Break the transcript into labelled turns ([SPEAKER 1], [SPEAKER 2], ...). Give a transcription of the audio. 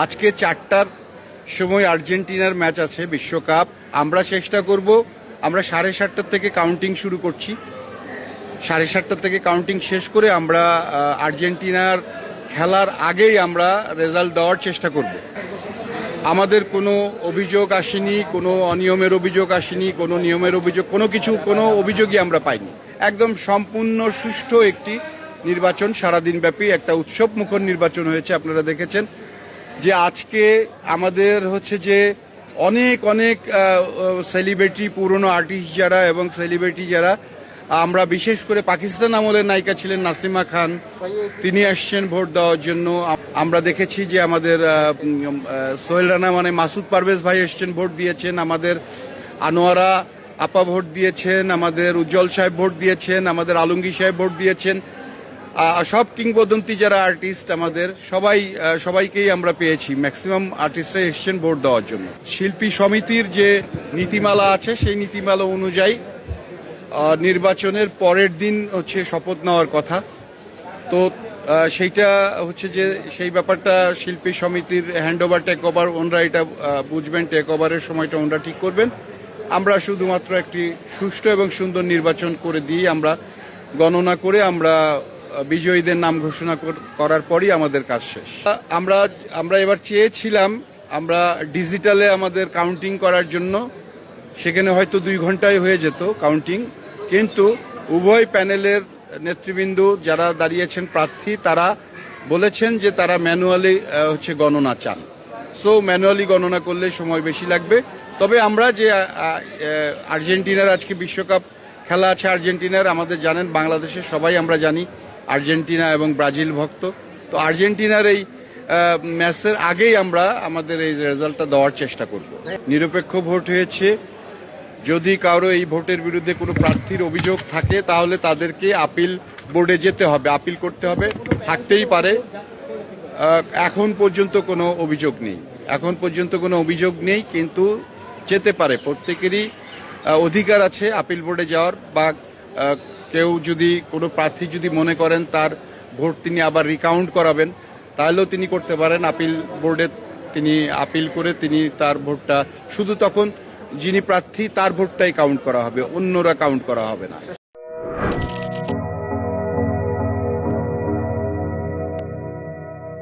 [SPEAKER 1] আজকে 4টার সময় আর্জেন্টিনার ম্যাচ আছে বিশ্বকাপ। আমরা চেষ্টা করব, আমরা 7:30 থেকে কাউন্টিং শুরু করছি। 7:30 থেকে কাউন্টিং শেষ করে আমরা আর্জেন্টিনার খেলার আগেই আমরা রেজাল্ট দেওয়ার চেষ্টা করব। আমাদের কোনো অভিযোগ আসেনি, কোনো অনিয়মের অভিযোগ আসেনি, কোনো নিয়মের অভিযোগ, কোনো অভিযোগই আমরা পাইনি। একদম সম্পূর্ণ সুষ্ঠু একটি নির্বাচন, সারাদিন ব্যাপী একটা উৎসব মুখর নির্বাচন হয়েছে। আপনারা দেখেছেন যে আজকে আমাদের হচ্ছে যে অনেক অনেক সেলিব্রিটি, পুরনো আর্টিস্ট যারা এবং সেলিব্রিটি যারা, আমরা বিশেষ করে পাকিস্তান আমলের নায়িকা ছিলেন নাসিমা খান, তিনি আসছেন ভোট দেওয়ার জন্য। আমরা দেখেছি যে আমাদের সোহেল রানা মানে মাসুদ পারভেজ ভাই এসছেন, ভোট দিয়েছেন। আমাদের আনোয়ারা আপা ভোট দিয়েছেন, আমাদের উজ্জ্বল সাহেব ভোট দিয়েছেন, আমাদের আলমগীর সাহেব ভোট দিয়েছেন। সব কিংবদন্তি যারা আর্টিস্ট আমাদের সবাইকেই আমরা পেয়েছি। ম্যাক্সিমাম আর্টিস্টরা এসছেন ভোট দেওয়ার জন্য। শিল্পী সমিতির যে নীতিমালা আছে সেই নীতিমালা অনুযায়ী নির্বাচনের পরের দিন হচ্ছে শপথ নেওয়ার কথা। তো সেইটা হচ্ছে যে সেই ব্যাপারটা শিল্পী সমিতির হ্যান্ড ওভার টেক ওভার, ওনরা এটা বুঝবেন, টেক ওভারের সময়টা ওনরা ঠিক করবেন। আমরা শুধুমাত্র একটি সুষ্ঠু এবং সুন্দর নির্বাচন করে দিয়ে আমরা গণনা করে আমরা বিজয়ীদের নাম ঘোষণা করার পরই আমাদের কাজ শেষ। আমরা এবার চেয়েছিলাম আমরা ডিজিটালে আমাদের কাউন্টিং করার জন্য, সেখানে হয়তো 2 ঘন্টায় হয়ে যেত কাউন্টিং, কিন্তু উভয় প্যানেলের নেতৃবৃন্দ যারা দাঁড়িয়েছেন প্রার্থী, তারা বলেছেন যে তারা ম্যানুয়ালি হচ্ছে গণনা চান। সো ম্যানুয়ালি গণনা করলে সময় বেশি লাগবে। তবে আমরা যে আর্জেন্টিনার আজকে বিশ্বকাপ খেলা আছে আর্জেন্টিনার, আমাদের জানেন বাংলাদেশের সবাই আমরা জানি আর্জেন্টিনা এবং ব্রাজিল ভক্ত। তো আর্জেন্টিনার এই ম্যাচের আগেই আমরা আমাদের এই রেজাল্টটা দেওয়ার চেষ্টা করব। নিরপেক্ষ ভোট হয়েছে। যদি কারো এই ভোটের বিরুদ্ধে কোনো প্রার্থীর অভিযোগ থাকে তাহলে তাদেরকে আপিল বোর্ডে যেতে হবে, আপিল করতে হবে। থাকতেই পারে, এখন পর্যন্ত কোনো অভিযোগ নেই, কিন্তু যেতে পারে। প্রত্যেকেরই অধিকার আছে আপিল বোর্ডে যাওয়ার, বা কেউ যদি কোনো প্রার্থী যদি মনে করেন তার ভোট তিনি আবার রিকাউন্ট করাবেন, তাহলেও তিনি করতে পারেন। আপিল বোর্ডে তিনি আপিল করে তিনি তার ভোটটা, শুধু তখন যিনি প্রার্থী তার ভোটটাই কাউন্ট করা হবে, অন্যরা কাউন্ট করা হবে না।